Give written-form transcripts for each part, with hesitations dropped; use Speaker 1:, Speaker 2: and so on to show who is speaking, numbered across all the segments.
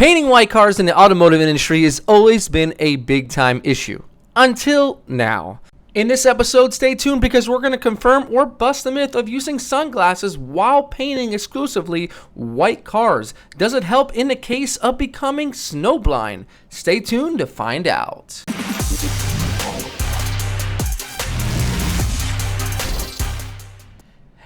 Speaker 1: Painting white cars in the automotive industry has always been a big time issue. Until now. In this episode, stay tuned because we're going to confirm or bust the myth of using sunglasses while painting exclusively white cars. Does it help in the case of becoming snowblind? Stay tuned to find out.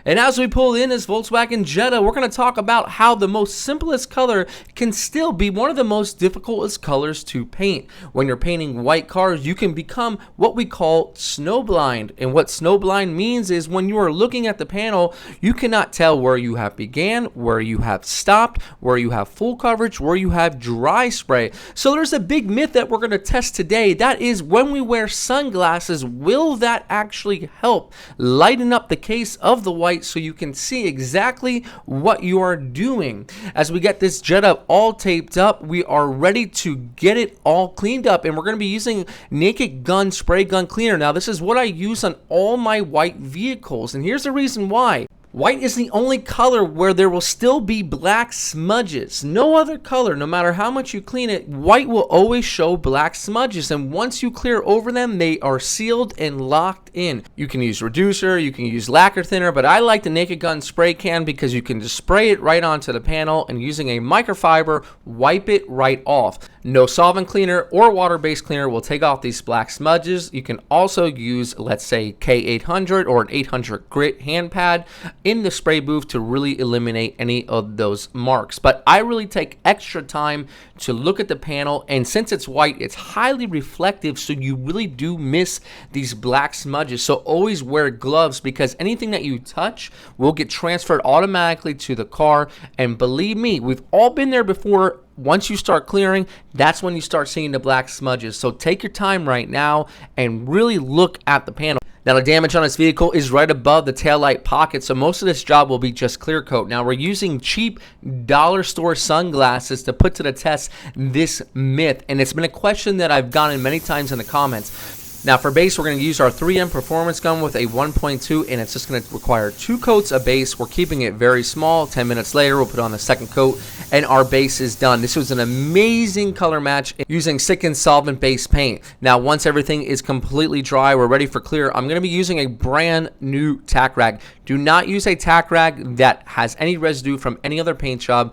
Speaker 1: And as we pull in this Volkswagen Jetta, we're going to talk about how the most simplest color can still be one of the most difficult colors to paint. When you're painting white cars, you can become what we call snowblind. And what snowblind means is when you are looking at the panel, you cannot tell where you have began, where you have stopped, where you have full coverage, where you have dry spray. So there's a big myth that we're going to test today. That is, when we wear sunglasses, will that actually help lighten up the case of the white so you can see exactly what you are doing? As we get this Jetta all taped up, we are ready to get it all cleaned up, and we're going to be using Naked Gun spray gun cleaner. Now, this is what I use on all my white vehicles, and here's the reason why. White is the only color where there will still be black smudges. No other color, no matter how much you clean it, white will always show black smudges. And once you clear over them, they are sealed and locked in. You can use reducer, you can use lacquer thinner, but I like the Naked Gun spray can because you can just spray it right onto the panel and using a microfiber, wipe it right off. No solvent cleaner or water-based cleaner will take off these black smudges. You can also use, let's say, K800 or an 800 grit hand pad in the spray booth to really eliminate any of those marks. But I really take extra time to look at the panel, and since it's white, it's highly reflective, so you really do miss these black smudges. So always wear gloves because anything that you touch will get transferred automatically to the car. And believe me, we've all been there before. Once you start clearing, that's when you start seeing the black smudges. So take your time right now and really look at the panel. Now, the damage on this vehicle is right above the taillight pocket, so most of this job will be just clear coat. Now, we're using cheap dollar store sunglasses to put to the test this myth, and it's been a question that I've gotten many times in the comments. Now, for base, we're going to use our 3M performance gun with a 1.2, and it's just going to require 2 coats of base. We're keeping it very small. 10 minutes later, we'll put on the second coat, and our base is done. This was an amazing color match using Sicken solvent base paint. Now, once everything is completely dry, we're ready for clear. I'm going to be using a brand new tack rag. Do not use a tack rag that has any residue from any other paint job.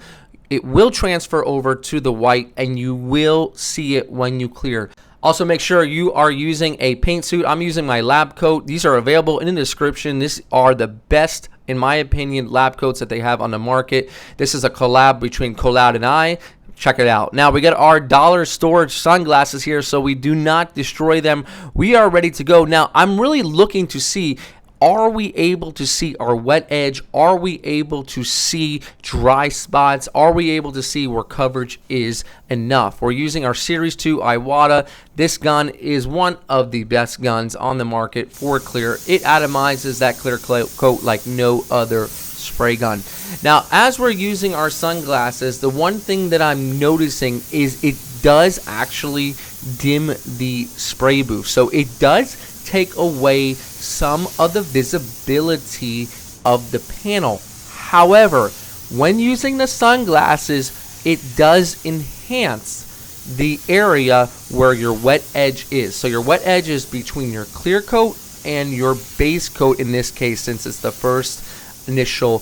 Speaker 1: It will transfer over to the white, and you will see it when you clear. Also, make sure you are using a paint suit. I'm using my lab coat. These are available in the description. These are the best, in my opinion, lab coats that they have on the market. This is a collab between Collab and I. Check it out. Now, we got our dollar storage sunglasses here, so we do not destroy them. We are ready to go. Now, I'm really looking to see, are we able to see our wet edge? Are we able to see dry spots? Are we able to see where coverage is enough? We're using our Series 2 Iwata. This gun is one of the best guns on the market for clear. It atomizes that clear coat like no other spray gun. Now, as we're using our sunglasses, the one thing that I'm noticing is it does actually dim the spray booth. So it does take away some of the visibility of the panel. However, when using the sunglasses, it does enhance the area where your wet edge is. So your wet edge is between your clear coat and your base coat in this case, since it's the first initial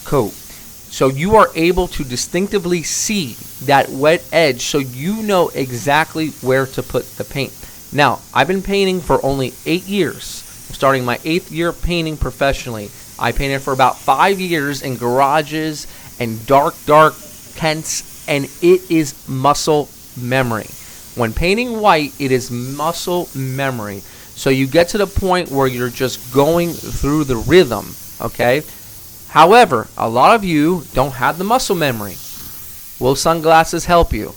Speaker 1: coat. So you are able to distinctively see that wet edge, so you know exactly where to put the paint. Now, I've been painting for only 8 years. I'm starting my 8th year painting professionally. I painted for about 5 years in garages and dark tents, and it is muscle memory. When painting white, it is muscle memory. So you get to the point where you're just going through the rhythm, okay? However, a lot of you don't have the muscle memory. Will sunglasses help you?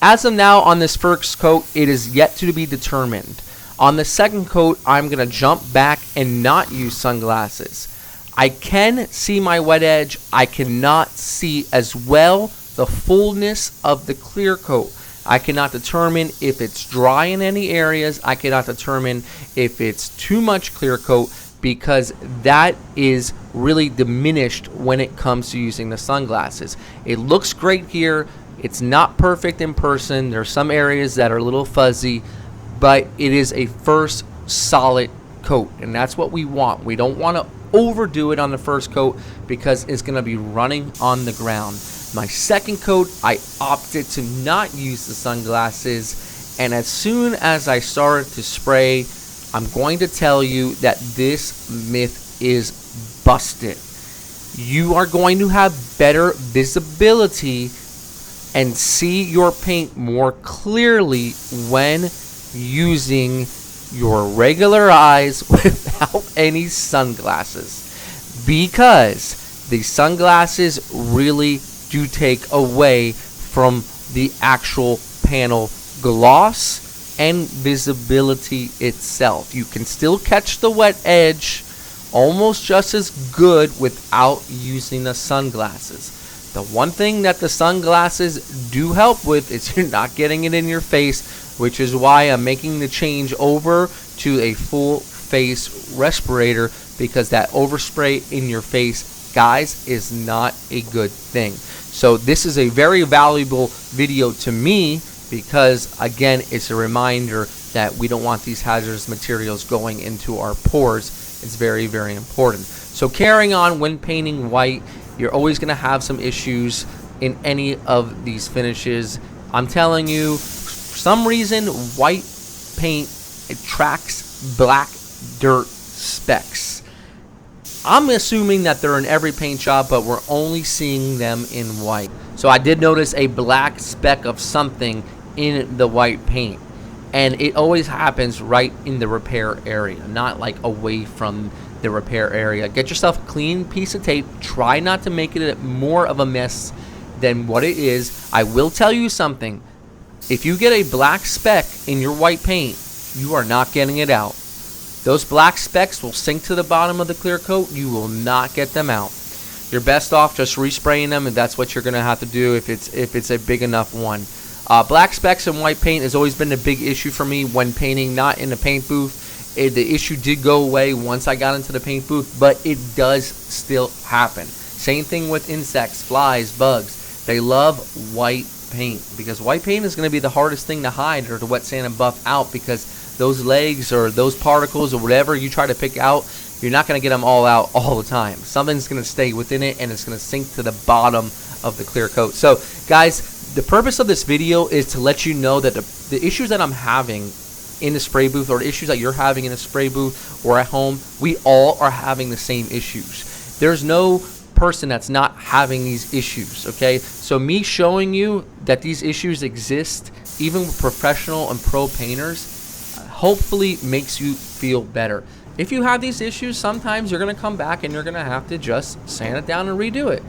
Speaker 1: As of now, on this first coat, it is yet to be determined. On the second coat, I'm going to jump back and not use sunglasses. I can see my wet edge. I cannot see as well the fullness of the clear coat. I cannot determine if it's dry in any areas. I cannot determine if it's too much clear coat, because that is really diminished when it comes to using the sunglasses. It looks great here. It's not perfect in person. There's some areas that are a little fuzzy, but it is a first solid coat, and that's what we want. We don't want to overdo it on the first coat because it's going to be running on the ground. My second coat, I opted to not use the sunglasses, and as soon as I started to spray, I'm going to tell you that this myth is busted. You are going to have better visibility and see your paint more clearly when using your regular eyes without any sunglasses, because the sunglasses really do take away from the actual panel gloss and visibility itself. You can still catch the wet edge almost just as good without using the sunglasses. The one thing that the sunglasses do help with is you're not getting it in your face, which is why I'm making the change over to a full face respirator, because that overspray in your face, guys, is not a good thing. So this is a very valuable video to me because, again, it's a reminder that we don't want these hazardous materials going into our pores. It's very, very important. So carrying on, when painting white, you're always going to have some issues in any of these finishes. I'm telling you, for some reason, white paint attracts black dirt specks. I'm assuming that they're in every paint job, but we're only seeing them in white. So I did notice a black speck of something in the white paint, and it always happens right in the repair area, not like away from the repair area. Get yourself a clean piece of tape. Try not to make it more of a mess than what it is. I will tell you something. If you get a black speck in your white paint, you are not getting it out. Those black specks will sink to the bottom of the clear coat. You will not get them out. You're best off just respraying them, and that's what you're going to have to do if it's a big enough one. Black specks in white paint has always been a big issue for me when painting, not in the paint booth. The issue did go away once I got into the paint booth, but it does still happen. Same thing with insects, flies, bugs. They love white paint because white paint is going to be the hardest thing to hide or to wet sand and buff out, because those legs or those particles or whatever you try to pick out, you're not going to get them all out all the time. Something's going to stay within it, and it's going to sink to the bottom of the clear coat. So guys, the purpose of this video is to let you know that the issues that I'm having in the spray booth, or issues that you're having in a spray booth or at home, we all are having the same issues. There's no person that's not having these issues, okay? So me showing you that these issues exist, even with professional and pro painters, hopefully makes you feel better. If you have these issues, sometimes you're going to come back and you're going to have to just sand it down and redo it.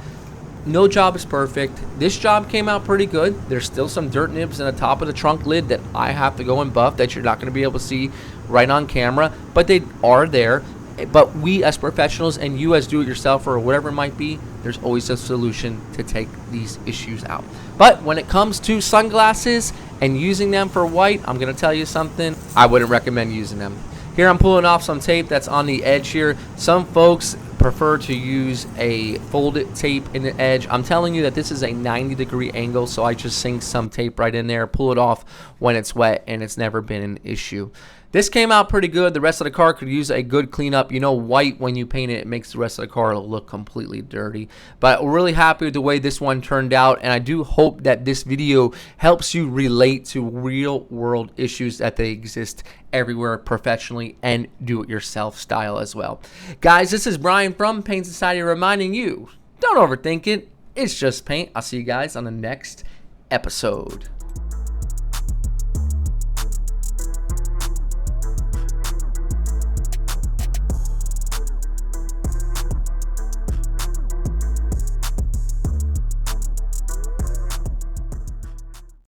Speaker 1: No job is perfect. This job came out pretty good. There's still some dirt nibs in the top of the trunk lid that I have to go and buff that you're not going to be able to see right on camera, but they are there. But we as professionals and you as do-it-yourselfer or whatever it might be, there's always a solution to take these issues out. But when it comes to sunglasses and using them for white, I'm going to tell you something. I wouldn't recommend using them. Here I'm pulling off some tape that's on the edge here. Some folks prefer to use a folded tape in the edge. I'm telling you that this is a 90-degree angle, so I just sink some tape right in there, pull it off when it's wet, and it's never been an issue. This came out pretty good. The rest of the car could use a good cleanup. You know, white, when you paint it, it makes the rest of the car look completely dirty. But we're really happy with the way this one turned out, and I do hope that this video helps you relate to real-world issues that they exist everywhere, professionally and do-it-yourself style as well. Guys, this is Brian from Paint Society reminding you, don't overthink it. It's just paint. I'll see you guys on the next episode.